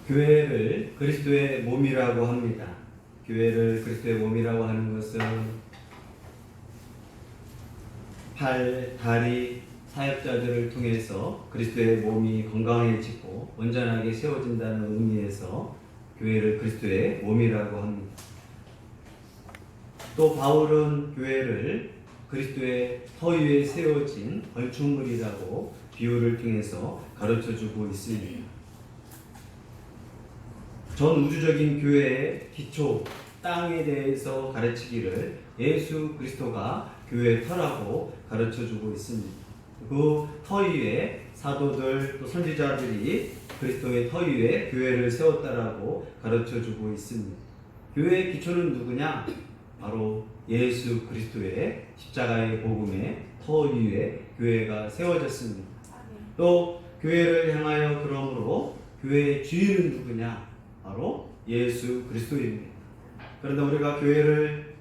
교회를 그리스도의 몸이라고 합니다. 교회를 그리스도의 몸이라고 하는 것은 팔, 다리, 사역자들을 통해서 그리스도의 몸이 건강해지고 온전하게 세워진다는 의미에서 교회를 그리스도의 몸이라고 합니다. 또 바울은 교회를 그리스도의 터 위에 세워진 건축물이라고 비유를 통해서 가르쳐주고 있습니다. 전 우주적인 교회의 기초, 땅에 대해서 가르치기를 예수 그리스도가 교회의 터라고 가르쳐주고 있습니다. 그 터 위에 사도들 또 선지자들이 그리스도의 터 위에 교회를 세웠다라고 가르쳐주고 있습니다. 교회의 기초는 누구냐? 바로 예수 그리스도의 십자가의 복음의 터 위에 교회가 세워졌습니다. 또 교회를 향하여 그러므로 교회의 주인은 누구냐? 바로 예수 그리스도입니다. 그런데 우리가 교회를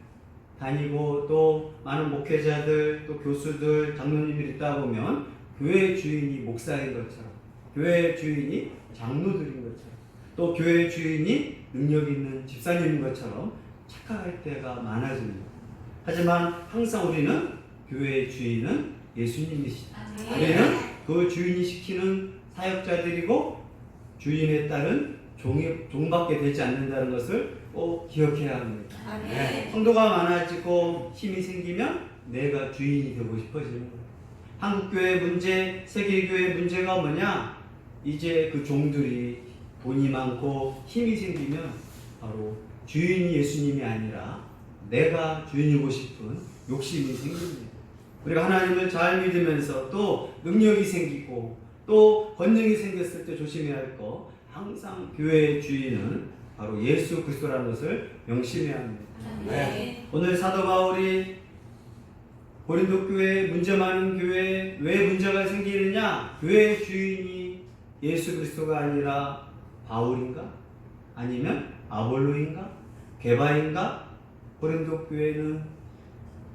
다니고 또 많은 목회자들 또 교수들 장로님들이 있다 보면 교회의 주인이 목사인 것처럼, 교회의 주인이 장로들인 것처럼, 또 교회의 주인이 능력 있는 집사님인 것처럼 착각할 때가 많아집니다. 하지만 항상 우리는 교회의 주인은 예수님이시다. 우리는 그 주인이 시키는 사역자들이고 주인에 따른 종밖에 되지 않는다는 것을 꼭 기억해야 합니다. 성도가 많아지고 힘이 생기면 내가 주인이 되고 싶어지는 거예요. 한국교회 문제, 세계교회 문제가 뭐냐? 이제 그 종들이 돈이 많고 힘이 생기면 바로 주인이 예수님이 아니라 내가 주인이고 싶은 욕심이 생깁니다. 우리가 하나님을 잘 믿으면서 또 능력이 생기고 또 권능이 생겼을 때 조심해야 할 거, 항상 교회의 주인은 바로 예수 그리스도라는 것을 명심해야 합니다. 네. 오늘 사도 바울이 고린도 교회, 문제 많은 교회에 왜 문제가 생기느냐? 교회의 주인이 예수 그리스도가 아니라 바울인가? 아니면 아볼로인가? 게바인가? 고린도 교회는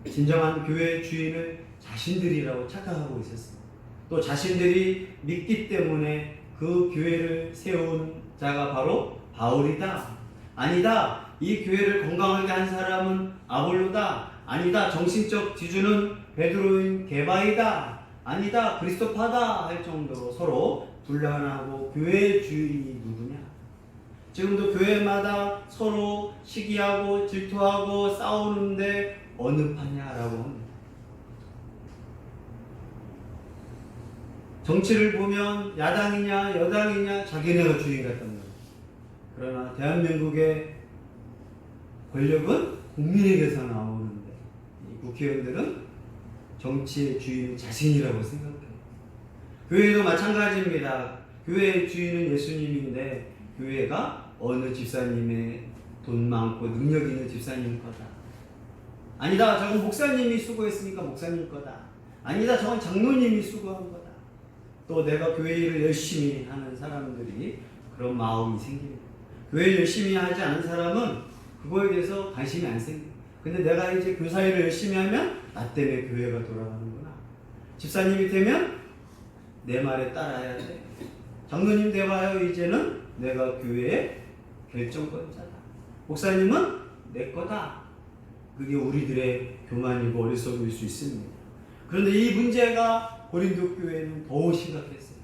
진정한 교회의 주인을 자신들이라고 착각하고 있었습니다. 또 자신들이 믿기 때문에 그 교회를 세운 자가 바로 바울이다. 아니다. 이 교회를 건강하게 한 사람은 아볼로다. 아니다. 정신적 지주는 베드로인 게바이다. 아니다. 그리스도파다. 할 정도로 서로 분란하고 교회의 주인이 누구냐? 지금도 교회마다 서로 시기하고 질투하고 싸우는데 어느 파냐라고 합니다. 정치를 보면 야당이냐 여당이냐 자기네가 주인 같단 말이에요. 그러나 대한민국의 권력은 국민에게서 나오는데 이 국회의원들은 정치의 주인 자신이라고 생각해요. 교회도 마찬가지입니다. 교회의 주인은 예수님인데 교회가 어느 집사님의 돈 많고 능력 있는 집사님 거다. 아니다. 저건 목사님이 수고했으니까 목사님 거다. 아니다. 저건 장로님이 수고한 거다. 또 내가 교회 일을 열심히 하는 사람들이 그런 마음이 생깁니다. 교회 열심히 하지 않은 사람은 그거에 대해서 관심이 안 생겨요. 근데 내가 이제 교사 일을 열심히 하면 나 때문에 교회가 돌아가는구나. 집사님이 되면 내 말에 따라야 돼. 장로님 되봐요. 이제는 내가 교회의 결정권자다. 목사님은 내 거다. 그게 우리들의 교만이고 어리석음일 수 있습니다. 그런데 이 문제가 고린도 교회는 더 심각했어요.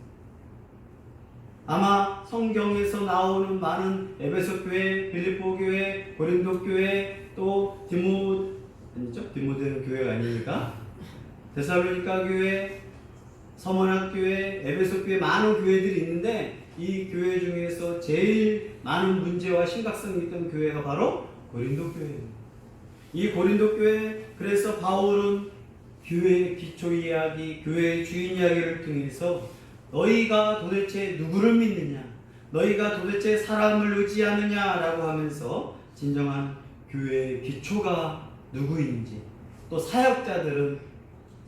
아마 성경에서 나오는 많은 에베소 교회, 빌립보 교회, 고린도 교회, 또 디모데는 교회가 아니니까 데살로니가 교회, 서머나 교회, 에베소 교회 많은 교회들이 있는데 이 교회 중에서 제일 많은 문제와 심각성이 있던 교회가 바로 고린도 교회입니다. 이 고린도 교회, 그래서 바울은 교회의 기초 이야기, 교회의 주인 이야기를 통해서 너희가 도대체 누구를 믿느냐? 너희가 도대체 사람을 의지하느냐라고 하면서 진정한 교회의 기초가 누구인지, 또 사역자들은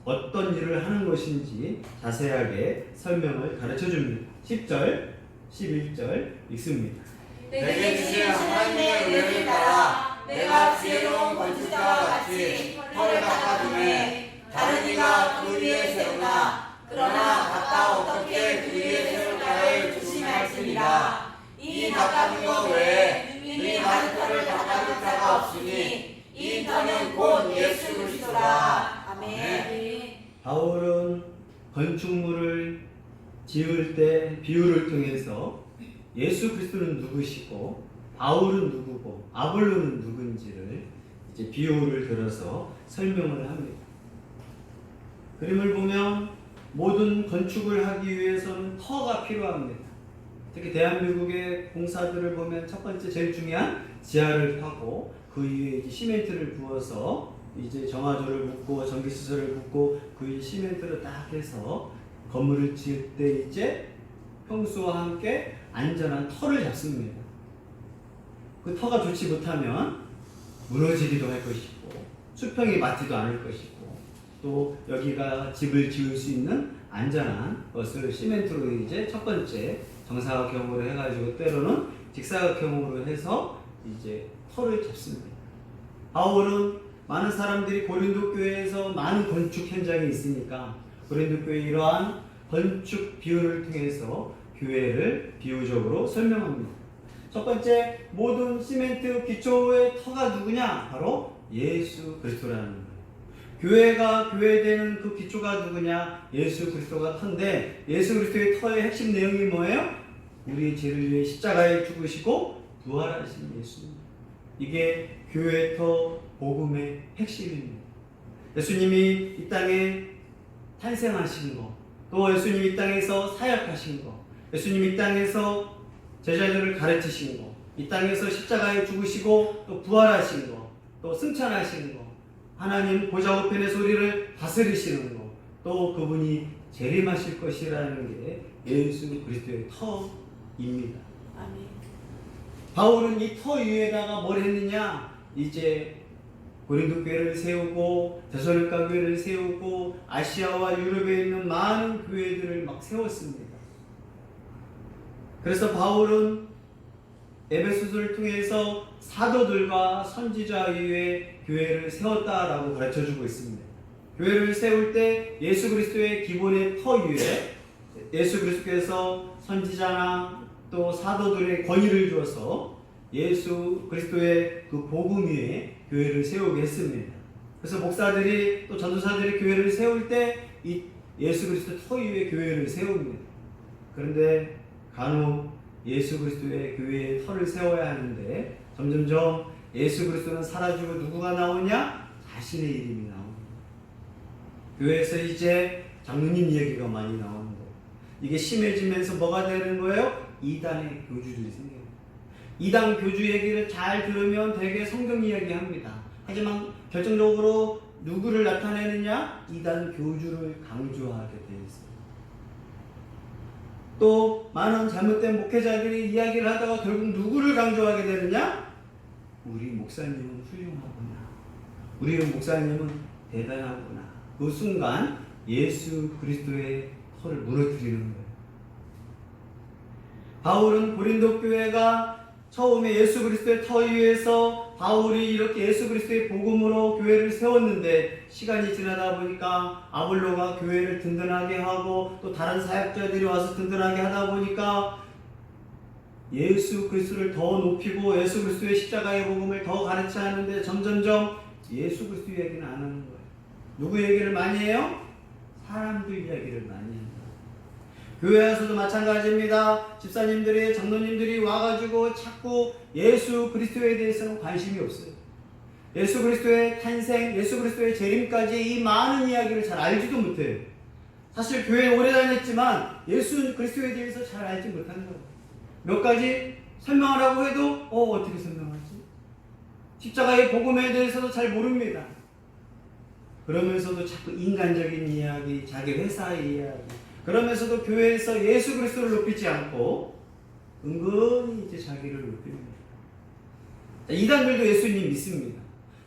어떤 일을 하는 것인지 자세하게 설명을 가르쳐 줍니다. 10절, 11절 읽습니다. 내게 주신 하나님의 은혜를 따라 내가 지혜로운 건축자와 같이 터를 닦아주매 다른 이가 그 위에 세우나 그러나 각각 어떻게 그 위에 세울까를 조심할지니라. 이 이 닦아준 것 외에 능히 다른 터를 닦아줄 자가 없으니 이 터는 곧 예수 그리스도라. 아멘. 바울은 건축물을 지을 때 비유를 통해서 예수 그리스도는 누구시고 바울은 누구고 아볼로는 누군지를 이제 비유를 들어서 설명을 합니다. 그림을 보면 모든 건축을 하기 위해서는 터가 필요합니다. 특히 대한민국의 공사들을 보면 첫 번째 제일 중요한 지하를 파고 그 위에 이제 시멘트를 부어서 이제 정화조를 붓고 전기시설을 붓고 그 위에 시멘트를 딱 해서 건물을 지을 때 이제 평수와 함께 안전한 터를 잡습니다. 그 터가 좋지 못하면 무너지기도 할 것이고 수평이 맞지도 않을 것이고 또 여기가 집을 지을 수 있는 안전한 것을 시멘트로 이제 첫 번째 정사각형으로 해가지고 때로는 직사각형으로 해서 이제 터를 잡습니다. 바울은 많은 사람들이 고린도 교회에서 많은 건축 현장이 있으니까 고린도 교회 이러한 건축 비유를 통해서 교회를 비유적으로 설명합니다. 첫 번째, 모든 시멘트 기초의 터가 누구냐? 바로 예수 그리스도라는 거예요. 교회가 교회되는 그 기초가 누구냐? 예수 그리스도가 터인데 예수 그리스도의 터의 핵심 내용이 뭐예요? 우리의 죄를 위해 십자가에 죽으시고 부활하신 예수님. 이게 교회 터 복음의 핵심입니다. 예수님이 이 땅에 탄생하신 거, 또 예수님이 이 땅에서 사역하신 거, 예수님이 이 땅에서 제자들을 가르치신 거, 이 땅에서 십자가에 죽으시고 또 부활하신 거, 또 승천하신 거, 하나님 보좌 우편의 소리를 다스리시는 거, 또 그분이 재림하실 것이라는 게 예수 그리스도의 터입니다. 아멘. 바울은 이 터 위에다가 뭘 했느냐? 이제 고린도 교회를 세우고 데살로니가 교회를 세우고 아시아와 유럽에 있는 많은 교회들을 막 세웠습니다. 그래서 바울은 에베소서를 통해서 사도들과 선지자 위에 교회를 세웠다라고 가르쳐주고 있습니다. 교회를 세울 때 예수 그리스도의 기본의 터 위에 예수 그리스도께서 선지자나 또 사도들의 권위를 주어서 예수 그리스도의 그 복음 위에 교회를 세우게 했습니다. 그래서 목사들이 또 전도사들이 교회를 세울 때 이 예수 그리스도 터 위에 교회를 세웁니다. 그런데 간혹 예수 그리스도의 교회에 터를 세워야 하는데 점점점 예수 그리스도는 사라지고 누구가 나오냐? 자신의 이름이 나옵니다. 교회에서 이제 장로님 이야기가 많이 나오는 거예요. 이게 심해지면서 뭐가 되는 거예요? 이단의 교주들이 생겨요. 이단 교주 얘기를 잘 들으면 되게 성경 이야기 합니다. 하지만 결정적으로 누구를 나타내느냐? 이단 교주를 강조하게 되어 있어요. 또 많은 잘못된 목회자들이 이야기를 하다가 결국 누구를 강조하게 되느냐? 우리 목사님은 훌륭하구나. 우리 목사님은 대단하구나. 그 순간 예수 그리스도의 터를 무너뜨리는 거예요. 바울은 고린도 교회가 처음에 예수 그리스도의 터 위에서 바울이 이렇게 예수 그리스도의 복음으로 교회를 세웠는데 시간이 지나다 보니까 아볼로가 교회를 든든하게 하고 또 다른 사역자들이 와서 든든하게 하다 보니까 예수 그리스도를 더 높이고 예수 그리스도의 십자가의 복음을 더 가르쳐야 하는데 점점점 예수 그리스도 얘기는 안 하는 거예요. 누구 얘기를 많이 해요? 사람들 이야기를 많이 합니다. 교회에서도 마찬가지입니다. 집사님들이 장로님들이 와가지고 자꾸 예수 그리스도에 대해서는 관심이 없어요. 예수 그리스도의 탄생, 예수 그리스도의 재림까지 이 많은 이야기를 잘 알지도 못해요. 사실 교회에 오래 다녔지만 예수 그리스도에 대해서 잘 알지 못하는 거예요. 몇 가지 설명하라고 해도 어떻게 설명하지? 십자가의 복음에 대해서도 잘 모릅니다. 그러면서도 자꾸 인간적인 이야기, 자기 회사의 이야기, 그러면서도 교회에서 예수 그리스도를 높이지 않고 은근히 이제 자기를 높입니다. 이단들도 예수님 믿습니다.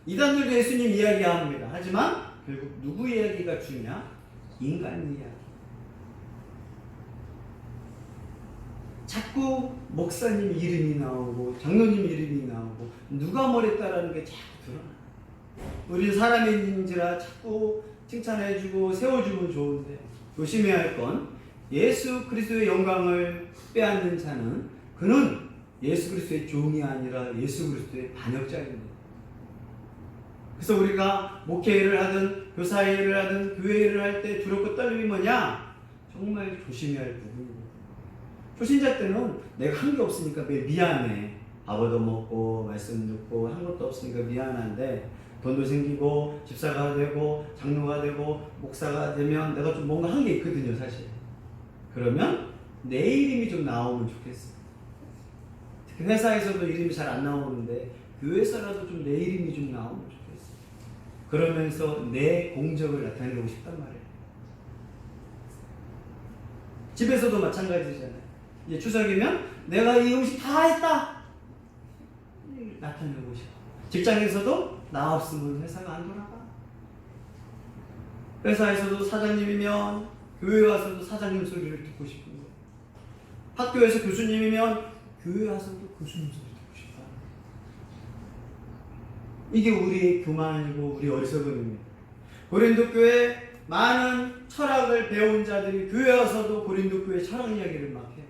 이단들도 예수님 이야기합니다. 하지만 결국 누구 이야기가 주냐? 인간 이야기. 자꾸 목사님 이름이 나오고 장로님 이름이 나오고 누가 뭐랬다라는 게 자꾸 드러나요. 우리 사람인지라 자꾸 칭찬해주고 세워주면 좋은데 조심해야 할 건 예수 그리스도의 영광을 빼앗는 자는 그는 예수 그리스도의 종이 아니라 예수 그리스도의 반역자입니다. 그래서 우리가 목회를 하든 교사 일을 하든 교회 일을 할 때 두렵고 떨림이 뭐냐? 정말 조심해야 할 부분입니다. 초신자 때는 내가 한 게 없으니까 왜 미안해. 밥 얻어먹고 말씀 듣고 한 것도 없으니까 미안한데 돈도 생기고 집사가 되고 장로가 되고 목사가 되면 내가 좀 뭔가 한 게 있거든요, 사실. 그러면 내 이름이 좀 나오면 좋겠어요. 특히 회사에서도 이름이 잘 안 나오는데 교회에서라도 좀 내 이름이 좀 나오면 좋겠어요. 그러면서 내 공적을 나타내고 싶단 말이에요. 집에서도 마찬가지잖아요. 이제 추석이면 내가 이 음식 다 했다 나타내고 싶어. 직장에서도 나 없으면 회사가 안 돌아가. 회사에서도 사장님이면 교회 와서도 사장님 소리를 듣고 싶은 거예요. 학교에서 교수님이면 교회 와서도 교수님 소리 듣고 싶다. 이게 우리의 교만이고 우리 어리석음입니다. 고린도 교회 많은 철학을 배운 자들이 교회 와서도 고린도 교회 철학 이야기를 막 해요.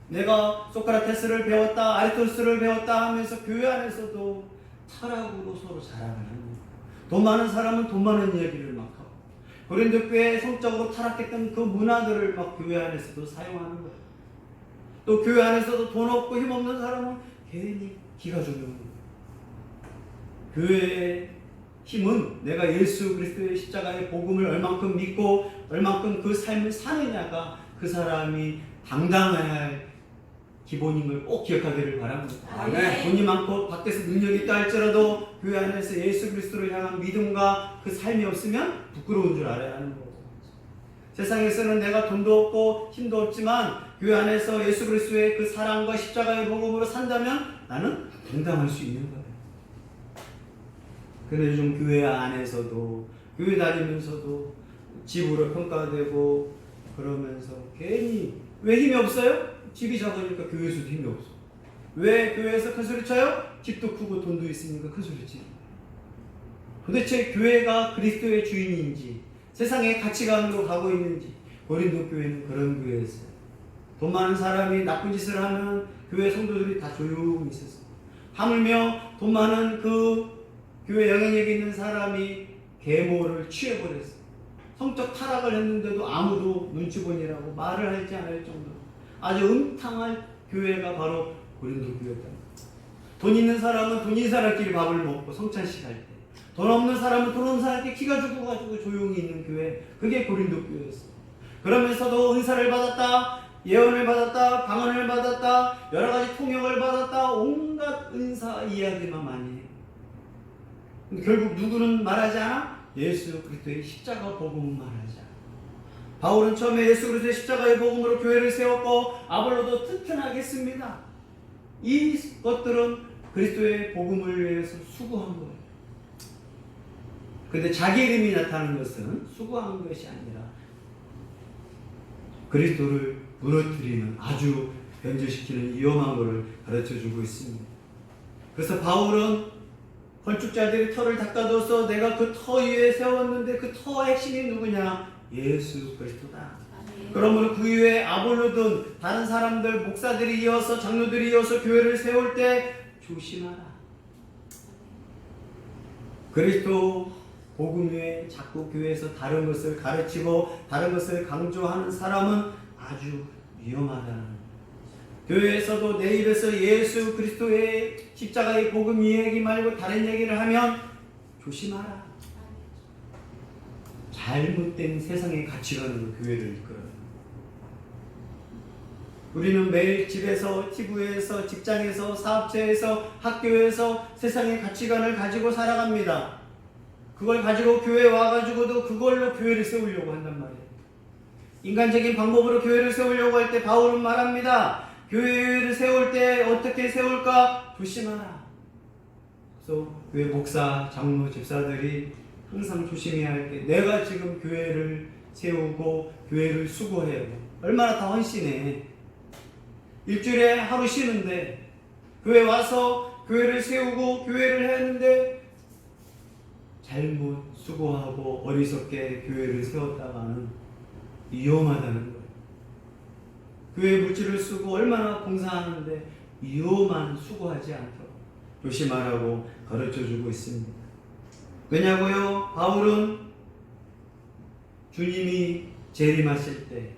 내가 소크라테스를 배웠다, 아리스토텔레스를 배웠다 하면서 교회 안에서도 철학으로 서로 자랑을 합니다. 돈 많은 사람은 돈 많은 이야기를 막 하고, 고린도 교회 성적으로 타락했던 그 문화들을 막 교회 안에서도 사용하는 거예요. 또 교회 안에서도 돈 없고 힘없는 사람은 괜히 기가 조명하는 거예요. 교회의 힘은 내가 예수 그리스도의 십자가의 복음을 얼만큼 믿고 얼만큼 그 삶을 사느냐가 그 사람이 당당해야 할 기본인 걸 꼭 기억하기를 바랍니다. 아멘. 돈이 많고 밖에서 능력이 있다 할지라도 교회 안에서 예수 그리스도를 향한 믿음과 그 삶이 없으면 부끄러운 줄 알아야 하는 거죠. 세상에서는 내가 돈도 없고 힘도 없지만 교회 안에서 예수 그리스도의 그 사랑과 십자가의 복음으로 산다면 나는 당당할 수 있는 거예요. 근데 요즘 교회 안에서도 교회 다니면서도 집으로 평가되고 그러면서 괜히 왜 힘이 없어요? 집이 작으니까 교회에서도 힘이 없어. 왜 교회에서 큰 소리 쳐요? 집도 크고 돈도 있으니까 큰 소리 치는 거예요. 도대체 교회가 그리스도의 주인인지 세상의 가치관으로 가고 있는지 고린도 교회는 그런 교회였어요. 돈 많은 사람이 나쁜 짓을 하면 교회 성도들이 다 조용히 있었어요. 하물며 돈 많은 그 교회 영향력이 있는 사람이 계모를 취해버렸어요. 성적 타락을 했는데도 아무도 눈치 보니라고 말을 하지 않을 정도로 아주 음탕한 교회가 바로 고린도 교회였다. 돈 있는 사람은 돈 있는 사람끼리 밥을 먹고 성찬식 할 때, 돈 없는 사람은 돈 없는 사람끼리 키가 죽어가지고 조용히 있는 교회, 그게 고린도 교회였어요. 그러면서도 은사를 받았다, 예언을 받았다, 방언을 받았다, 여러 가지 통역을 받았다, 온갖 은사 이야기만 많이 해요. 근데 결국 누구는 말하지 않아? 예수 그리스도의 십자가 복음은 말하지 않아. 바울은 처음에 예수 그리스도의 십자가의 복음으로 교회를 세웠고 아볼로도 튼튼하게 했습니다. 이 것들은 그리스도의 복음을 위해서 수고한 거예요. 그런데 자기 이름이 나타나는 것은 수고한 것이 아니라 그리스도를 무너뜨리는 아주 변절시키는 위험한 것을 가르쳐주고 있습니다. 그래서 바울은 건축자들이 터를 닦아둬서 내가 그 터 위에 세웠는데 그 터의 핵심이 누구냐? 예수 그리스도다. 그러므로 그 위에 아볼로든 다른 사람들 목사들이 이어서 장로들이 이어서 교회를 세울 때 조심하라. 그리스도 복음 외에 자꾸 교회에서 다른 것을 가르치고 다른 것을 강조하는 사람은 아주 위험하다는 거예요. 교회에서도 내 입에서 예수 그리스도의 십자가의 복음 얘기 말고 다른 얘기를 하면 조심하라. 잘못된 세상의 가치관으로 교회를 이끌어요. 우리는 매일 집에서, TV에서, 직장에서, 사업체에서, 학교에서 세상의 가치관을 가지고 살아갑니다. 그걸 가지고 교회에 와가지고도 그걸로 교회를 세우려고 한단 말이에요. 인간적인 방법으로 교회를 세우려고 할 때 바울은 말합니다. 교회를 세울 때 어떻게 세울까? 조심하라. 그래서 교회 목사, 장로, 집사들이 항상 조심해야 할 게 내가 지금 교회를 세우고 교회를 수고해요. 얼마나 다 헌신해. 일주일에 하루 쉬는데 교회 와서 교회를 세우고 교회를 했는데 잘못 수고하고 어리석게 교회를 세웠다가는 위험하다는 거예요. 교회 물질을 쓰고 얼마나 봉사하는데 이유만 수고하지 않도록 조심하라고 가르쳐주고 있습니다. 왜냐고요? 바울은 주님이 재림하실 때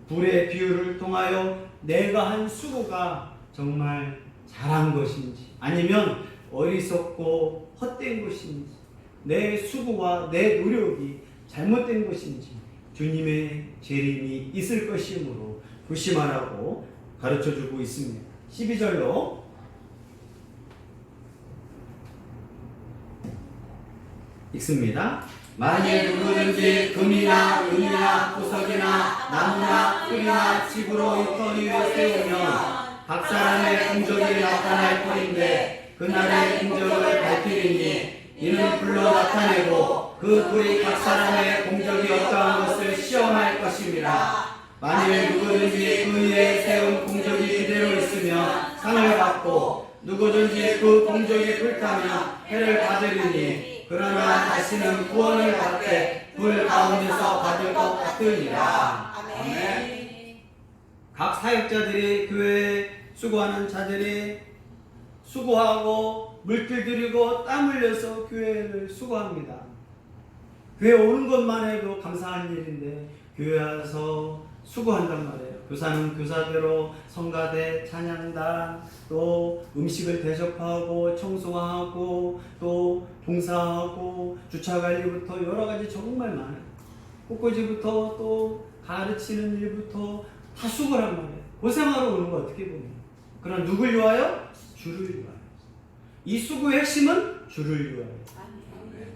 불의 비유를 통하여 내가 한 수고가 정말 잘한 것인지 아니면 어리석고 헛된 것인지 내 수고와 내 노력이 잘못된 것인지 주님의 재림이 있을 것이므로 조심하라고 가르쳐주고 있습니다. 12절로 읽습니다. 만일 누구든지 금이나 은이나 보석이나 나무나 풀이나 집으로 이 터 위에 세우면 각 사람의 공적이 나타날 터인데 그날의 공적을 밝히리니 이는 불로 나타내고 그 불이 각 사람의 공적이 어떠한 것을 시험할 것입니다. 만일 누구든지 그 위에 세운 공적이 그대로 있으면 상을 받고 누구든지 그 공적이 불타면 해를 받으리니 그러나 다시는 구원을 받되 불 가운데서 받을 것 같으니라. 아멘. 각 사역자들이 교회에 수고하는 자들이 수고하고 물길 들이고 땀 흘려서 교회를 수고합니다. 교회 오는 것만 해도 감사한 일인데 교회 와서 수고한단 말이에요. 교사는 교사대로 성가대, 찬양단, 또 음식을 대접하고 청소하고 또 봉사하고 주차관리부터 여러 가지 정말 많아요. 꽃꽂이부터 또 가르치는 일부터 다 수고란 말이에요. 고생하러 오는 거 어떻게 보면. 그러나 누굴 위하여? 주를 위하여. 이 수고의 핵심은 주를 위하여.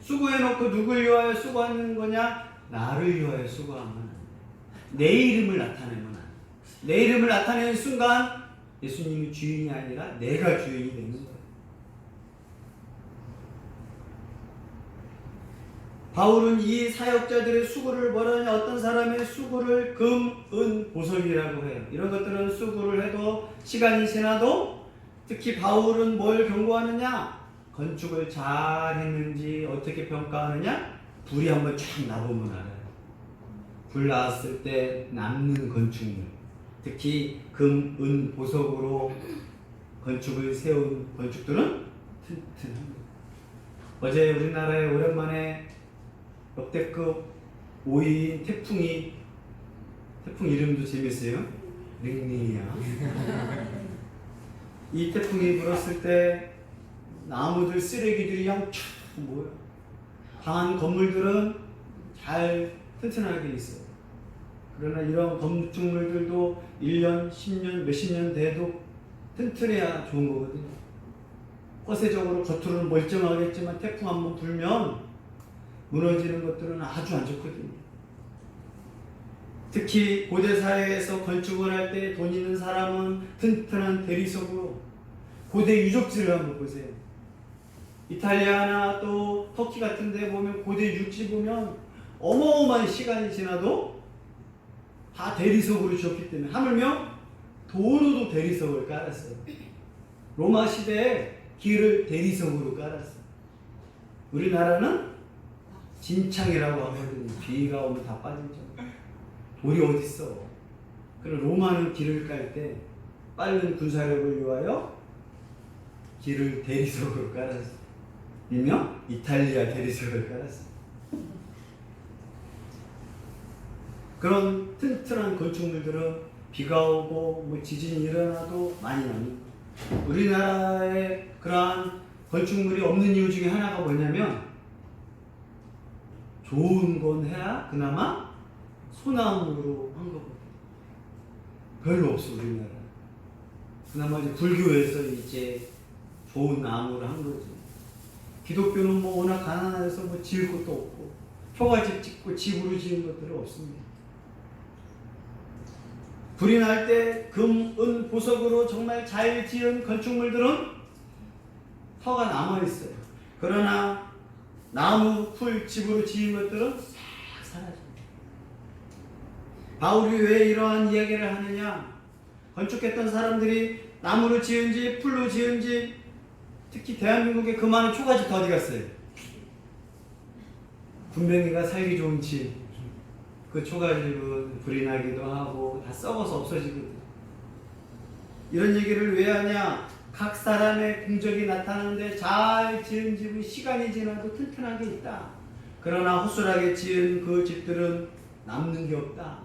수고해놓고 누굴 위하여 수고하는 거냐? 나를 위하여 수고하면 내 이름을 나타내면 안 돼. 내 이름을 나타내는 순간 예수님이 주인이 아니라 내가 주인이 되는 거예요. 바울은 이 사역자들의 수고를 뭐라 하냐? 어떤 사람의 수고를 금, 은, 보석이라고 해요. 이런 것들은 수고를 해도 시간이 지나도 특히 바울은 뭘 경고하느냐? 건축을 잘 했는지 어떻게 평가하느냐? 불이 한번 쫙 나보면 알아요. 불 나왔을 때 남는 건축물, 특히 금, 은, 보석으로 건축을 세운 건축들은 튼튼합니다. 어제 우리나라에 오랜만에 역대급 5인 태풍 이름도 재밌어요. 링링이야. 이 태풍이 불었을 때 나무들, 쓰레기들이 양쭉 모여요. 강한 건물들은 잘 튼튼하게 있어요. 그러나 이런 건축물들도 1년, 10년, 몇십 년 돼도 튼튼해야 좋은 거거든요. 허세적으로 겉으로는 멀쩡하겠지만 태풍 한번 불면 무너지는 것들은 아주 안 좋거든요. 특히 고대 사회에서 건축을 할 때 돈 있는 사람은 튼튼한 대리석으로 고대 유적지를 한번 보세요. 이탈리아나 또 터키 같은 데 보면 고대 유지 보면 어마어마한 시간이 지나도 다 대리석으로 지었기 때문에 하물며 도로도 대리석을 깔았어요. 로마 시대에 길을 대리석으로 깔았어요. 우리나라는 진창이라고 하거든요. 비가 오면 다 빠지죠. 돌이 어딨어. 그럼 로마는 길을 깔 때 빠른 군사력을 위하여 길을 대리석으로 깔았어요. 일명 이탈리아 대리석을 깔았어요. 그런 튼튼한 건축물들은 비가 오고 뭐 지진이 일어나도 많이 납니다. 우리나라에 그러한 건축물이 없는 이유 중에 하나가 뭐냐면 좋은 건 해야 그나마 소나무로 한 거거든요. 별로 없어 우리나라. 그나마 이제 불교에서 이제 좋은 나무를 한 거지. 기독교는 뭐 워낙 가난해서 뭐 지을 것도 없고 초가집 짓고 집으로 지은 것들은 없습니다. 불이 날 때 금, 은, 보석으로 정말 잘 지은 건축물들은 터가 남아있어요. 그러나 나무, 풀, 집으로 지은 것들은 싹 사라집니다. 바울이 왜 이러한 이야기를 하느냐? 건축했던 사람들이 나무로 지은지 풀로 지은지 특히 대한민국의 그 많은 초가집 다 어디 갔어요? 군뱅이가 살기 좋은 집, 그 초가집은 불이 나기도 하고 다 썩어서 없어지거든요. 이런 얘기를 왜 하냐? 각 사람의 공적이 나타나는데 잘 지은 집은 시간이 지나도 튼튼하게 있다. 그러나 허술하게 지은 그 집들은 남는 게 없다.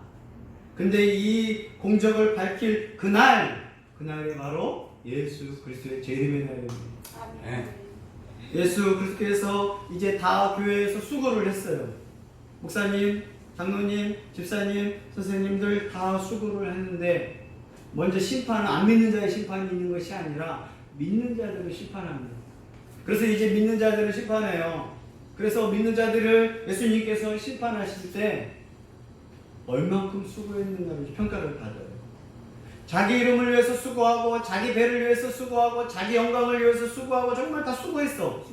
근데 이 공적을 밝힐 그날이 바로 예수 그리스도의 재림의 날입니다. 예수 그리스도께서 이제 다 교회에서 수고를 했어요. 목사님, 장로님, 집사님, 선생님들 다 수고를 했는데 먼저 심판은 안 믿는 자의 심판이 있는 것이 아니라 믿는 자들을 심판합니다. 그래서 이제 믿는 자들을 심판해요. 그래서 믿는 자들을 예수님께서 심판하실 때 얼만큼 수고했는가를 평가를 받아요. 자기 이름을 위해서 수고하고 자기 배를 위해서 수고하고 자기 영광을 위해서 수고하고 정말 다 수고했어.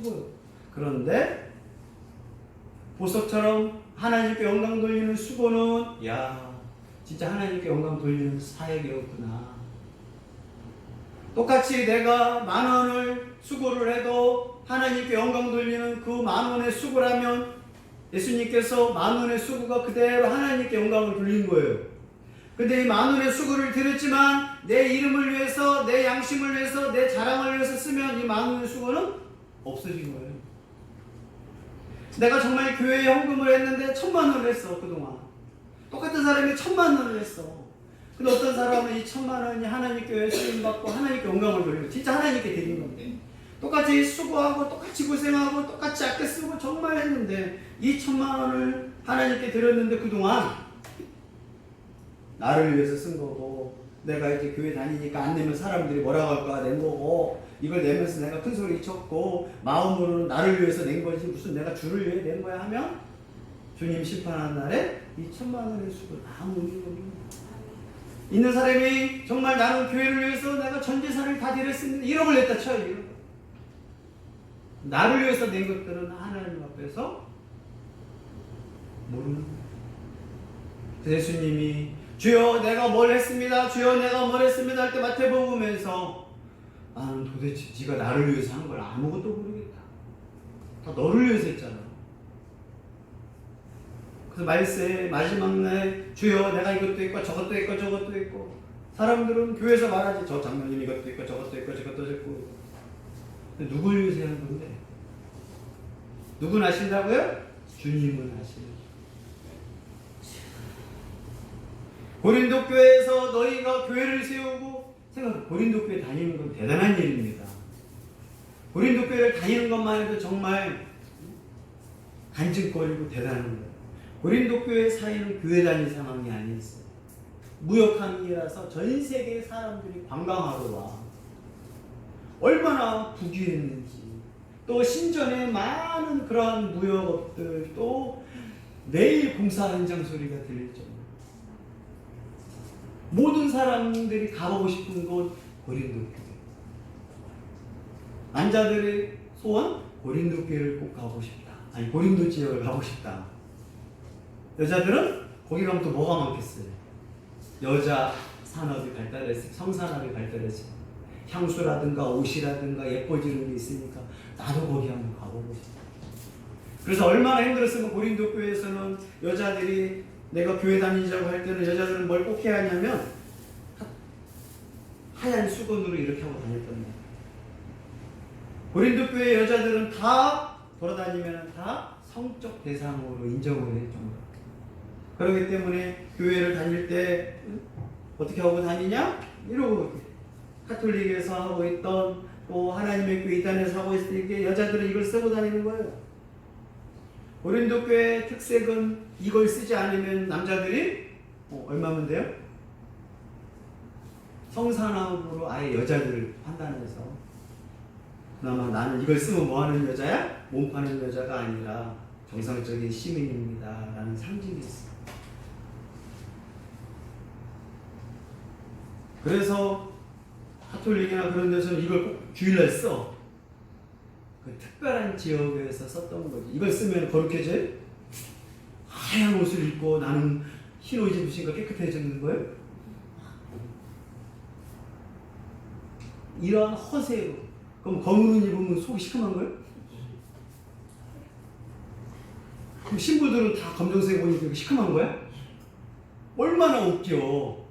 그런데 보석처럼 하나님께 영광 돌리는 수고는 진짜 하나님께 영광 돌리는 사역이었구나. 똑같이 내가 10,000원을 수고를 해도 하나님께 영광 돌리는 그 10,000원의 수고라면 예수님께서 10,000원의 수고가 그대로 하나님께 영광을 돌린 거예요. 근데 이 10,000원의 수고를 들였지만 내 이름을 위해서, 내 양심을 위해서, 내 자랑을 위해서 쓰면 이 10,000원의 수고는 없어진 거예요. 내가 정말 교회에 헌금을 했는데 1,000,000원을 했어 그동안. 똑같은 사람이 1,000,000원을 했어. 근데 어떤 사람은 이 1,000,000원이 하나님 교회에 쓰임받고 하나님께 영광을 돌리고 진짜 하나님께 드린 건데 똑같이 수고하고 똑같이 고생하고 똑같이 아껴 쓰고 정말 했는데 이 1,000,000원을 하나님께 드렸는데 그동안 나를 위해서 쓴 거고 내가 이제 교회 다니니까 안 내면 사람들이 뭐라고 할까 낸 거고 이걸 내면서 내가 큰 소리 쳤고 마음으로는 나를 위해서 낸 거지 무슨 내가 주를 위해 낸 거야 하면 주님 심판하는 날에 이 1,000,000원의 수고 아무 의미가 없는 거야. 있는 사람이 정말 나는 교회를 위해서 내가 전 재산을 다 드렸습니다 1억을 냈다 쳐요. 1억. 나를 위해서 낸 것들은 하나님 앞에서 모르는 거예요. 예수님이 주여 내가 뭘 했습니다. 주여 내가 뭘 했습니다 할 때 마태복음에서 나는 도대체 네가 나를 위해서 한 걸 아무것도 모르겠다. 다 너를 위해서 했잖아. 그래서 말세 마지막 날 주여 내가 이것도 했고 저것도 했고 저것도 했고 사람들은 교회에서 말하지 저 장로님 이것도 했고 저것도 했고 저것도 했고 근데 누굴 위해서 하는 건데? 누군 아신다고요? 주님은 아시는. 고린도 교회에서 너희가 교회를 세우고 생각해 고린도 교회 다니는 건 대단한 일입니다. 고린도 교회를 다니는 것만 해도 정말 간증거리고 대단한 거예요. 고린도 교회 사이는 교회 다니는 상황이 아니었어요. 무역항이라서 전 세계 사람들이 관광하러 와. 얼마나 부귀했는지. 또 신전에 많은 그러한 무역업들 또 매일 공사 현장 소리가 들릴 정도. 모든 사람들이 가보고 싶은 곳 고린도 교회. 남자들의 소원 고린도 교회를 꼭 가고 싶다. 아니 고린도 지역을 가고 싶다. 여자들은 거기 가면 또 뭐가 많겠어요? 여자 산업이 발달했어요. 성산업이 발달했어요. 향수라든가 옷이라든가 예뻐지는 게 있으니까 나도 거기 한번 가보고 싶다. 그래서 얼마나 힘들었으면 고린도 교회에서는 여자들이 내가 교회 다니자고 할 때는 여자들은 뭘 꼭 해야 하냐면 하얀 수건으로 이렇게 하고 다녔던 거예요. 고린도 교회 여자들은 다 돌아다니면 다 성적 대상으로 인정을 할 정도. 그렇기 때문에 교회를 다닐 때 어떻게 하고 다니냐? 이러고 카톨릭에서 하고 있던 또 하나님의 교회 이단에서 하고 있을 때 여자들은 이걸 쓰고 다니는 거예요. 고린도 교회의 특색은 이걸 쓰지 않으면 남자들이 얼마면 돼요? 성산업으로 아예 여자들을 판단해서 그나마 나는 이걸 쓰면 뭐하는 여자야? 몸 파는 여자가 아니라 정상적인 시민입니다 라는 상징이 있어요. 그래서 카톨릭이나 그런 데서는 이걸 꼭 주일날 써. 그 특별한 지역에서 썼던 거지. 이걸 쓰면 거룩해져요? 하얀 옷을 입고 나는 흰 옷 입으니까 깨끗해지는 거예요? 이러한 허세로. 그럼 검은 옷 입으면 속이 시큼한 거예요? 그럼 신부들은 다 검정색 옷 입고 시큼한 거야? 얼마나 웃겨.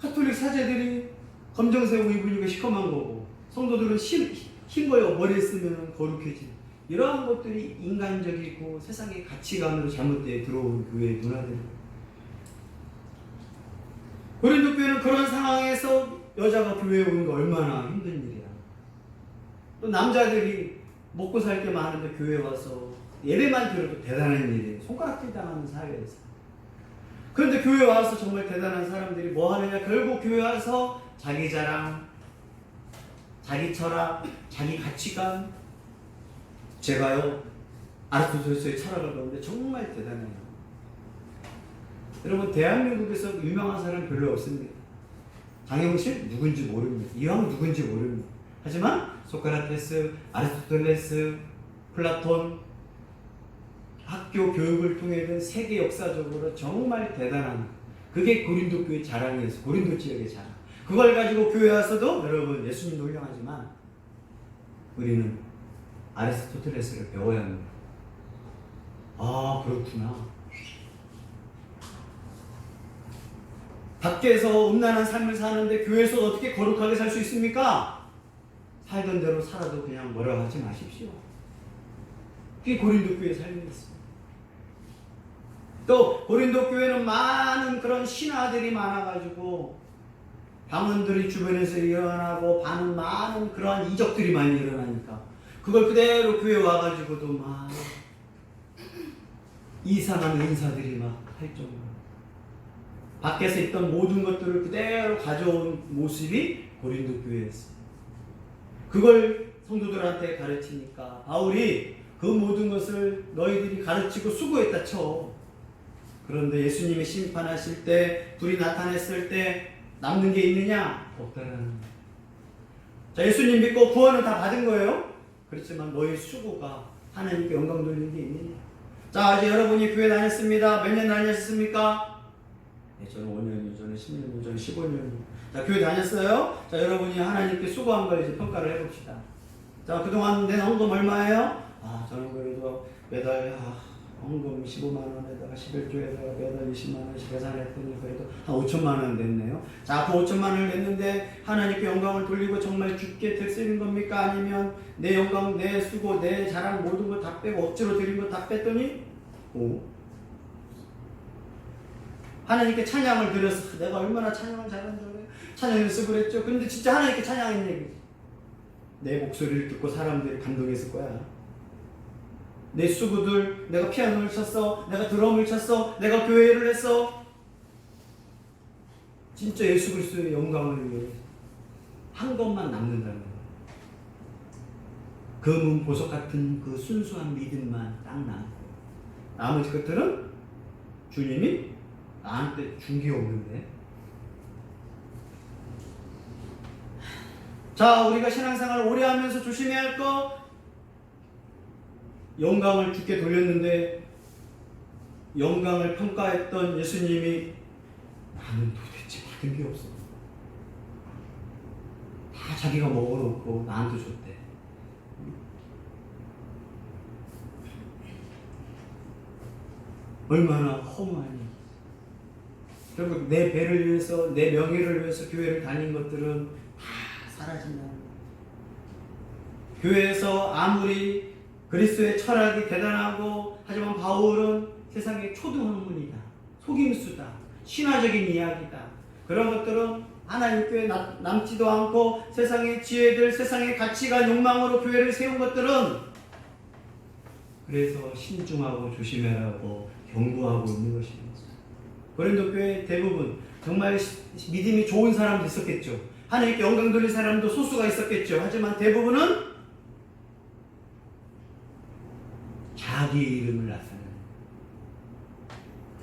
카톨릭 사제들이 검정색 옷 입으니까 시커먼 거고, 성도들은 흰 거에 머리에 쓰면 거룩해지는, 이러한 것들이 인간적이고 세상의 가치관으로 잘못되어 들어온 교회의 문화들입니다. 고린도 교회는 그런 상황에서 여자가 교회에 오는 거 얼마나 힘든 일이야. 또 남자들이 먹고 살 게 많은데 교회에 와서 예배만 드려도 대단한 일이에요. 손가락질 당하는 사회에서. 그런데 교회에 와서 정말 대단한 사람들이 뭐 하느냐, 결국 교회에 와서 자기 자랑, 자기 철학, 자기 가치관. 제가요 아리스토텔레스의 철학을 배우는데 정말 대단해요. 여러분, 대한민국에서 유명한 사람 별로 없습니다. 장영실 누군지 모릅니다. 이황 누군지 모릅니다. 하지만 소크라테스, 아리스토텔레스, 플라톤, 학교 교육을 통해서 세계 역사적으로 정말 대단한, 그게 고린도 교회 자랑이었어요. 고린도 지역의 자랑. 그걸 가지고 교회 와서도 여러분, 예수님도 훌륭하지만 우리는 아리스토텔레스를 배워야 합니다. 아, 그렇구나. 밖에서 음란한 삶을 사는데 교회에서 어떻게 거룩하게 살 수 있습니까? 살던 대로 살아도 그냥 뭐라고 하지 마십시오. 그게 고린도 교회의 삶이었습니다. 또 고린도 교회는 많은 그런 신하들이 많아가지고 방언들이 주변에서 일어나고 많은 그러한 이적들이 많이 일어나니까 그걸 그대로 교회에 와가지고도 막 이상한 은사들이 막 할 정도로 밖에서 있던 모든 것들을 그대로 가져온 모습이 고린도 교회였어요. 그걸 성도들한테 가르치니까 바울이 그 모든 것을 너희들이 가르치고 수고했다 쳐. 그런데 예수님이 심판하실 때, 불이 나타났을 때 남는 게 있느냐? 없다라는 거예요. 자, 예수님 믿고 구원을 다 받은 거예요. 그렇지만 너희 수고가 하나님께 영광 돌리는 게 있느냐? 자, 이제 여러분이 교회 다녔습니다. 몇 년 다녔습니까? 네, 저는 5년이요, 저는 10년이요, 저는 15년이요. 자, 교회 다녔어요. 자, 여러분이 하나님께 수고한 걸 이제 평가를 해봅시다. 자, 그동안 낸 헌금 얼마예요? 아, 저는 그래도 매달 헌금 15만 원에다가 11조에다가 매달 20만 원씩 계산했더니 그래도 한 5천만 원 냈네요. 자, 그 5천만 원을 냈는데 하나님께 영광을 돌리고 정말 주께 드리는 겁니까? 아니면 내 영광, 내 수고, 내 자랑 모든 거 다 빼고 억지로 드린 거 다 뺐더니 하나님께 찬양을 드려서 내가 얼마나 찬양을 잘한 줄 알아요? 찬양 연습을 그랬죠. 근데 진짜 하나님께 찬양한 얘기지. 내 목소리를 듣고 사람들이 감동했을 거야. 내 수구들, 내가 피아노를 쳤어, 내가 드럼을 쳤어, 내가 교회를 했어. 진짜 예수 그리스도의 영광을 위해 한 것만 남는다는 거야. 금은 보석 같은 그 순수한 믿음만 딱 남고 나머지 것들은 주님이 나한테 준 게 없는데. 자, 우리가 신앙생활을 오래 하면서 조심해야 할 거, 영광을 주께 돌렸는데 영광을 평가했던 예수님이 나는 도대체 받은 게 없어. 다 자기가 먹어놓고 나한테 줬대. 얼마나 허무하니. 결국 내 배를 위해서, 내 명예를 위해서 교회를 다닌 것들은 다 사라진다는 거예요. 교회에서 아무리 그리스도의 철학이 대단하고 하지만 바울은 세상의 초등학문이다, 속임수다, 신화적인 이야기다, 그런 것들은 하나님 교회에 남지도 않고 세상의 지혜들, 세상의 가치가 욕망으로 교회를 세운 것들은 그래서 신중하고 조심해라고 경고하고 있는 것입니다. 고린도 교회 대부분 정말 믿음이 좋은 사람도 있었겠죠. 하나님께 영광 돌릴 사람도 소수가 있었겠죠. 하지만 대부분은 자기 이름을 나타내요.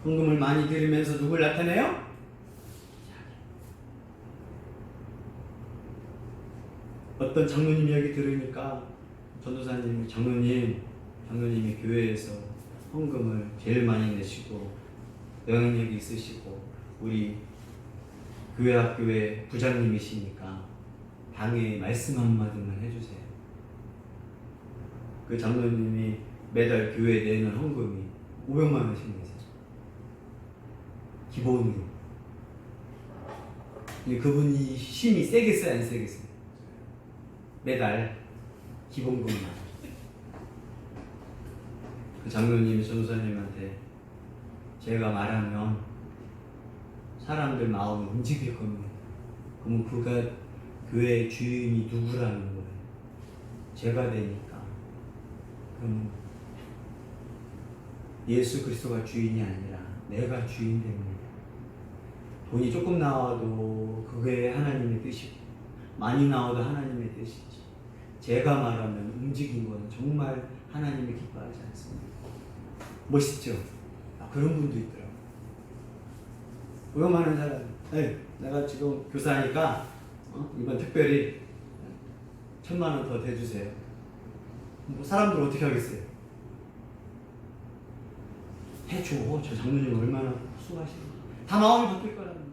헌금을 많이 드리면서 누굴 나타내요? 어떤 장로님 이야기 들으니까 전도사님이 장로님이 교회에서 헌금을 제일 많이 내시고 영향력이 있으시고 우리 교회 학교의 부장님이시니까 방에 말씀 한마디만 해주세요. 그 장로님이 매달 교회에 내는 헌금이 500만 원씩 내세요. 기본으로. 그분이 힘이 세겠어요, 안 세겠어요? 매달 기본금만. 그 장로님이 전도사님한테 제가 말하면 사람들 마음을 움직일 겁니다. 그러면 그가 교회의 주인이 누구라는 거예요? 제가 되니까. 그럼 예수 그리스도가 주인이 아니라 내가 주인 됩니다. 돈이 조금 나와도 그게 하나님의 뜻이고 많이 나와도 하나님의 뜻이지. 제가 말하면 움직인 거는 정말 하나님이 기뻐하지 않습니다. 멋있죠? 그런 분도 있더라고요. 의험하는 사람, 내가 지금 교사니까 이번 특별히 1,000,000원 더 대주세요. 뭐 사람들 어떻게 하겠어요? 해줘. 저 장로님 얼마나 수고하시는 다 마음이 바뀔 거라는 거죠.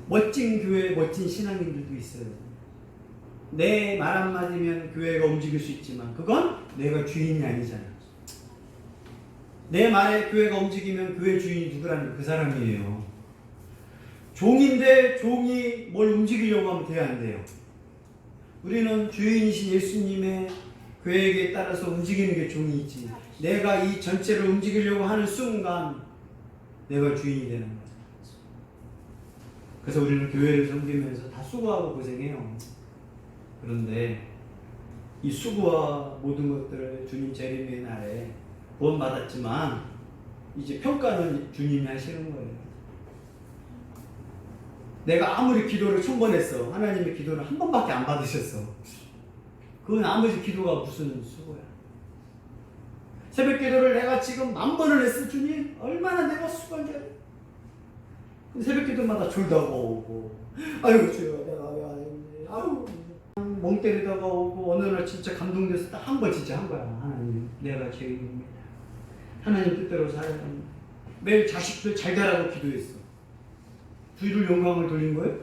멋진 교회, 멋진 신앙인들도 있어요. 내 말 한마디면 교회가 움직일 수 있지만 그건 내가 주인이 아니잖아. 내 말에 교회가 움직이면 교회 주인이 누구라는 그 사람이에요. 종인데 종이 뭘 움직이려고 하면 돼야 안 돼요. 우리는 주인이신 예수님의 계획에 따라서 움직이는 게 종이지. 내가 이 전체를 움직이려고 하는 순간 내가 주인이 되는 거야. 그래서 우리는 교회를 섬기면서 다 수고하고 고생해요. 그런데 이 수고와 모든 것들을 주님 재림의 날에 구원받았지만 이제 평가는 주님이 하시는 거예요. 내가 아무리 기도를 1,000번 했어. 하나님의 기도를 한 번밖에 안 받으셨어. 그건 아무리 기도가 무슨 수고야. 새벽 기도를 내가 지금 10,000번을 했어. 주님 얼마나 내가 수고한지 알아요. 새벽 기도마다 졸다가 오고 아이고 주여 내가 왜 안 했니. 아유 멍 때리다가 오고 어느 날 진짜 감동돼서 딱 한 번 진짜 한 거야. 하나님 내가 죄인입니다. 하나님 뜻대로 살아야 합니다. 매일 자식들 잘 되라고 기도했어. 주를 영광을 돌린 거예요?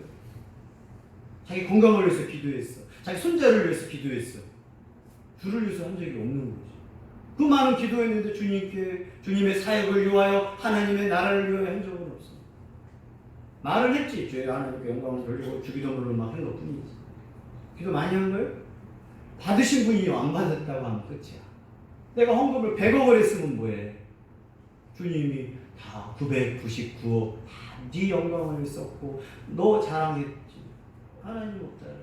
자기 건강을 위해서 기도했어. 자기 손자를 위해서 기도했어. 주를 위해서 한 적이 없는 거지. 그 많은 기도했는데 주님께 주님의 사역을 위하여 하나님의 나라를 위하여 한 적은 없어. 말은 했지. 죄 하나님께 영광을 돌리고 주기도문을 막 한 것뿐이지. 기도 많이 한 거예요? 받으신 분이 안 받았다고 하면 끝이야. 내가 헌금을 100억을 했으면 뭐해? 주님이 다 999억 다 네 영광을 썼고 너 자랑했지. 하나님 없잖아.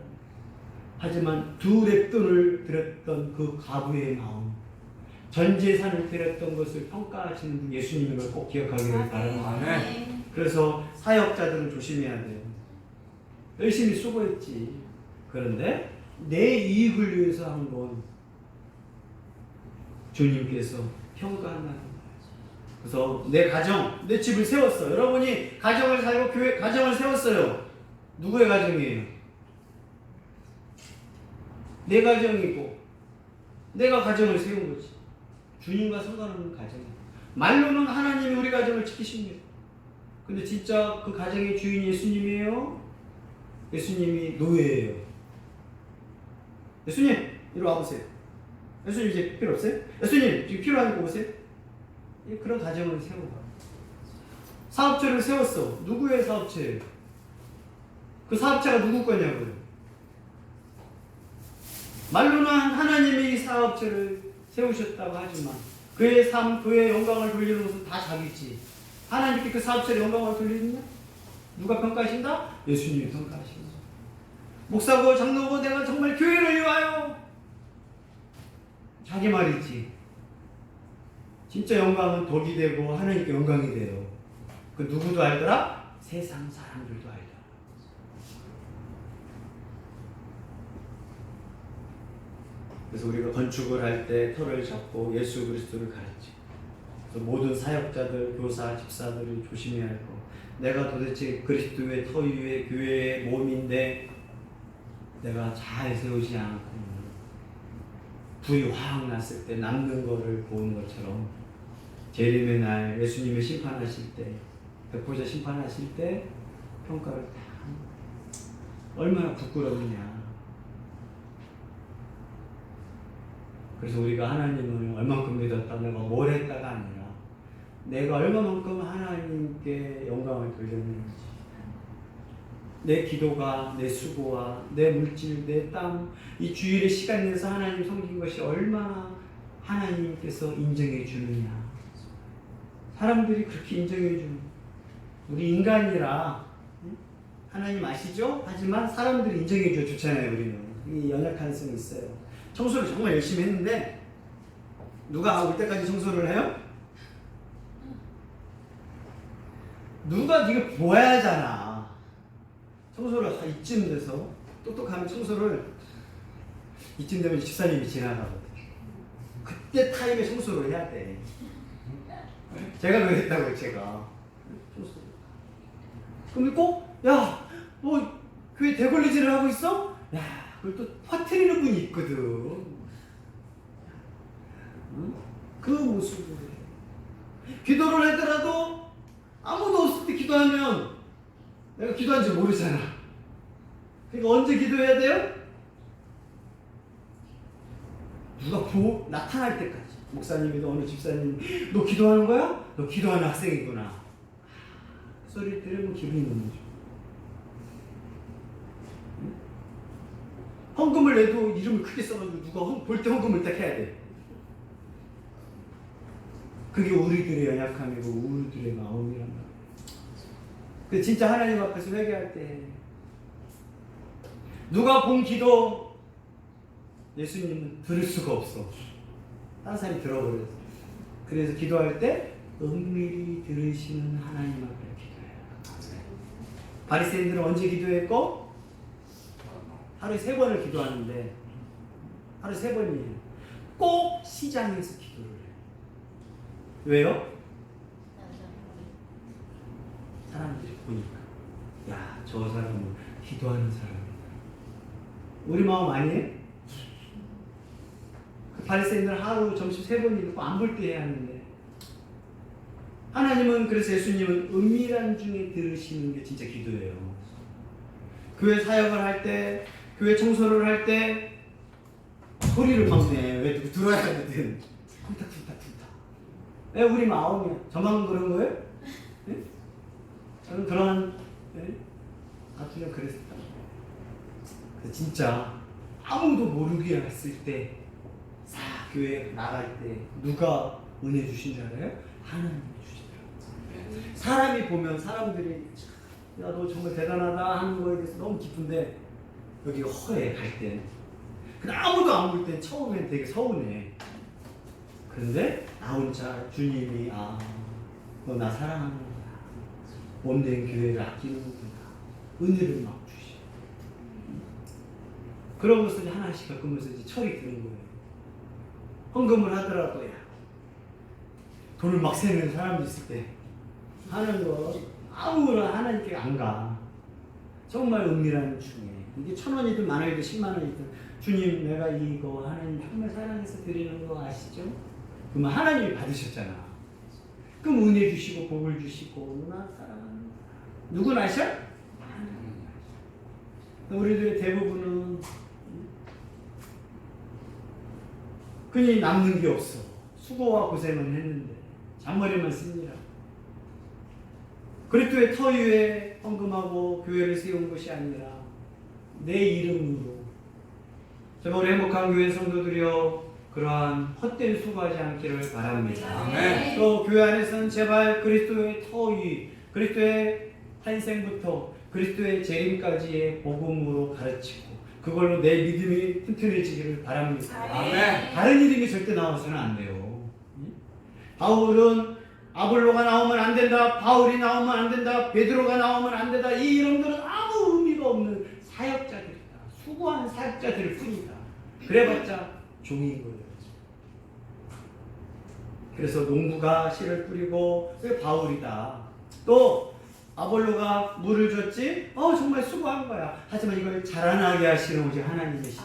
하지만 두 랩돈을 드렸던 그 가부의 마음, 전 재산을 드렸던 것을 평가하시는 분 예수님인 걸 꼭 기억하기를 바랍니다. 그래서 사역자들은 조심해야 돼요. 열심히 수고했지. 그런데 내 이익을 위해서 한 건 주님께서 평가한다는 거예요. 그래서 내 가정, 내 집을 세웠어. 여러분이 가정을 살고 교회 가정을 세웠어요. 누구의 가정이에요? 내 가정이고 내가 가정을 세운 거지. 주님과 상관없는 가정이에요. 말로는 하나님이 우리 가정을 지키십니다. 근데 진짜 그 가정의 주인이 예수님이에요? 예수님이 노예예요. 예수님 이리 와보세요. 예수님 이제 필요 없어요? 예수님 지금 필요하니까 오세요? 그런 가정을 세워봐. 사업체를 세웠어. 누구의 사업체예요? 그 사업체가 누구 거냐고요? 말로는 하나님이 이 사업체를 세우셨다고 하지만 그의 삶, 그의 영광을 돌리는 것은 다 자기지. 하나님께 그 사업체의 영광을 돌리느냐? 누가 평가하신다? 예수님이 평가하신다. 목사고 장로고 내가 정말 교회를 위하여 자기 말이지. 진짜 영광은 덕이 되고 하나님께 영광이 돼요. 그 누구도 알더라? 세상 사람들도 알더라. 그래서 우리가 건축을 할 때 터를 잡고 예수 그리스도를 가르치고 그래서 모든 사역자들, 교사, 집사들이 조심해야 할 거. 내가 도대체 그리스도의 터 위에 교회의 몸인데 내가 잘 세우지 않고 불이 확 났을 때 남는 거를 보는 것처럼 재림의 날 예수님의 심판하실 때 백보자 심판하실 때 평가를 다 얼마나 부끄럽느냐. 그래서 우리가 하나님을 얼만큼 믿었다 내가 뭘 했다가 아니라 내가 얼마만큼 하나님께 영광을 돌렸는지, 내 기도가, 내 수고와 내 물질, 내 땀, 이 주일에 시간 내서 하나님 섬긴 것이 얼마나 하나님께서 인정해 주느냐. 사람들이 그렇게 인정해 주는, 우리 인간이라 하나님 아시죠? 하지만 사람들이 인정해 줘 좋잖아요. 우리는 이 연약한 성이 있어요. 청소를 정말 열심히 했는데 누가 올 때까지 청소를 해요? 누가 네가 보아야잖아. 청소를 이쯤 돼서 똑똑하면 청소를 이쯤 되면 집사님이 지나가거든. 그때 타임에 청소를 해야 돼. 제가 그랬다고요. 제가 청소. 근데 꼭 야, 뭐 교회 대걸리질을 하고 있어? 야, 그걸 또 퍼뜨리는 분이 있거든. 응? 그 모습으로 기도를 하더라도 아무도 없을 때 기도하면 내가 기도한 줄 모르잖아. 그러니까 언제 기도해야 돼요? 누가 나타날 때까지. 목사님이든 어느 집사님, 너 기도하는 거야? 너 기도하는 학생이구나. 그 소리를 들으면 기분이 너무 좋아. 응? 헌금을 내도 이름을 크게 써가지고 누가 볼 때 헌금을 딱 해야 돼. 그게 우리들의 연약함이고 우리들의 마음이란 말이야. 그 진짜 하나님 앞에서 회개할 때 누가 본 기도 예수님은 들을 수가 없어. 다른 사람이 들어버렸어. 그래서 기도할 때 은밀히 들으시는 하나님 앞에 기도해요. 바리새인들은 언제 기도했고? 하루에 3번을 기도하는데 하루에 3번이에요. 꼭 시장에서 기도를 해요. 왜요? 사람들이 보니까 야, 저 사람은 기도하는 사람이다. 우리 마음 아니에요? 그 바리새인들 하루 점심 3번 읽고 안 볼 때 해야 하는데 하나님은, 그래서 예수님은 은밀한 중에 들으시는 게 진짜 기도예요. 교회 사역을 할 때, 교회 청소를 할 때 소리를 막 내. 왜 들어야 하거든. 쿵탁쿵탁쿵탁. 왜 우리 마음이야? 저만 그런 거예요? 네? 저는 그런, 네? 나중에 그랬었다. 진짜 아무도 모르게 했을 때, 교회 나갈 때 누가 은혜 주신 줄 알아요? 하나님이 주시더라고요. 사람이 보면 사람들이 야, 너 정말 대단하다 하는 거에 대해서 너무 기쁜데 여기가 허해 갈 때는. 근데 아무도 안 볼 때 처음엔 되게 서운해. 그런데 나 혼자 주님이 너 나 사랑하는구나. 몸된 교회를 아끼는구나. 은혜를 막 주시. 그러면서 하나씩 겪으면서 이제 철이 드는 거예요. 헌금을 하더라도 돈을 막 세는 사람도 있을 때 하는 거 아무나 하나님께 안 가. 정말 은밀한 중에 이게 1,000원이든 만원이든 10만원이든 주님 내가 이거 하나님 정말 사랑해서 드리는 거 아시죠? 그러면 하나님이 받으셨잖아. 그럼 은혜 주시고 복을 주시고 누나 사랑하는 누군 아셔? 우리들의 대부분은 그니 남는 게 없어. 수고와 고생은 했는데 잔머리만 씁니다. 그리스도의 터 위에 헌금하고 교회를 세운 것이 아니라 내 이름으로. 제발 우리 행복한 교회 성도들이여 그러한 헛된 수고하지 않기를 바랍니다. 아멘. 또 교회 안에서는 제발 그리스도의 터 위, 그리스도의 탄생부터 그리스도의 재림까지의 복음으로 가르치고 그걸로 내 믿음이 튼튼해지기를 바랍니다. 아멘. 다른 이름이 절대 나와서는 안 돼요. 바울은 아볼로가 나오면 안 된다, 바울이 나오면 안 된다, 베드로가 나오면 안 된다. 이 이름들은 아무 의미가 없는 사역자들이다. 수고하는 사역자들일 뿐이다. 그래봤자 종인 거예요. 그래서 농부가 씨를 뿌리고 왜 바울이다. 또 아볼로가 물을 줬지? 정말 수고한 거야. 하지만 이걸 자라나게 하시는 오직 하나님이시다.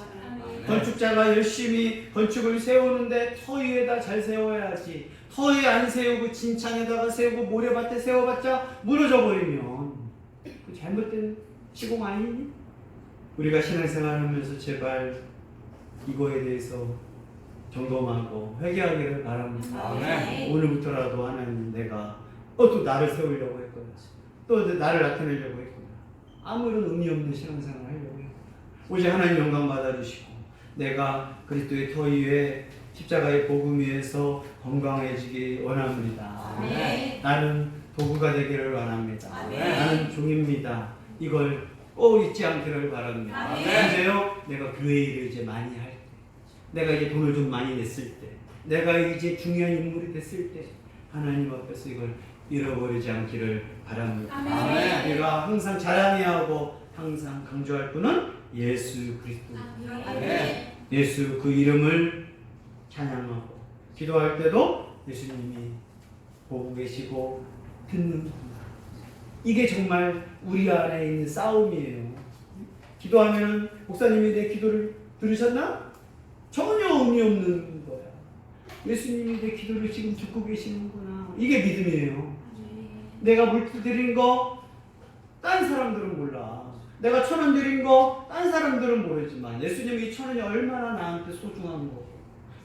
건축자가 열심히 건축을 세우는데 터 위에다 잘 세워야지. 터 위에 안 세우고 진창에다가 세우고 모래밭에 세워봤자 무너져 버리면 그 잘못된 시공 아니니? 우리가 신앙생활하면서 제발 이거에 대해서 점검하고 회개하기를 바랍니다. 아멘. 오늘부터라도 하나님 내가 또 나를 세우려고 했구나. 또 나를 나타내려고 했구나. 아무런 의미 없는 신앙생활을 하려고 했구나. 오직 하나님 영광 받아주시고 내가 그리스도의 터 위에 십자가의 복음 위에서 건강해지기 원합니다. 아멘. 나는 도구가 되기를 원합니다. 아멘. 나는 종입니다. 이걸 꼭 잊지 않기를 바랍니다. 아멘. 언제요? 내가 교회 일을 이제 많이 할 때, 내가 이제 돈을 좀 많이 냈을 때, 내가 이제 중요한 인물이 됐을 때 하나님 앞에서 이걸 잃어버리지 않기를 바랍니다. 아멘. 내가 항상 자랑해하고 항상 강조할 분은 예수 그리스도. 아멘. 예수 그 이름을 찬양하고 기도할 때도 예수님이 보고 계시고 듣는구나. 이게 정말 우리 안에 있는 싸움이에요. 기도하면 목사님이 내 기도를 들으셨나? 전혀 의미 없는 거야. 예수님이 내 기도를 지금 듣고 계시는구나. 이게 믿음이에요. 내가 물질 드린 거 딴 사람들은 몰라. 내가 1,000원 드린 거 딴 사람들은 모르지만 예수님이 1,000원이 얼마나 나한테 소중한 거,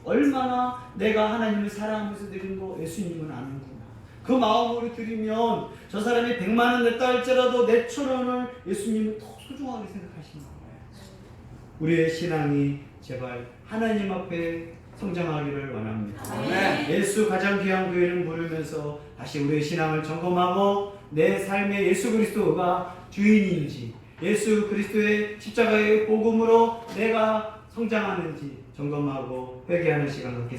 얼마나 내가 하나님을 사랑하면서 드린 거 예수님은 아는구나. 그 마음으로 드리면 저 사람이 100만 원 냈다 할지라도 내 1,000원을 예수님은 더 소중하게 생각하시는 거예요. 우리의 신앙이 제발 하나님 앞에 성장하기를 원합니다. 아멘. 예수 가장 귀한 교회를 부르면서 다시 우리의 신앙을 점검하고 내 삶에 예수 그리스도가 주인인지, 예수 그리스도의 십자가의 복음으로 내가 성장하는지 점검하고 회개하는 시간 갖겠습니다.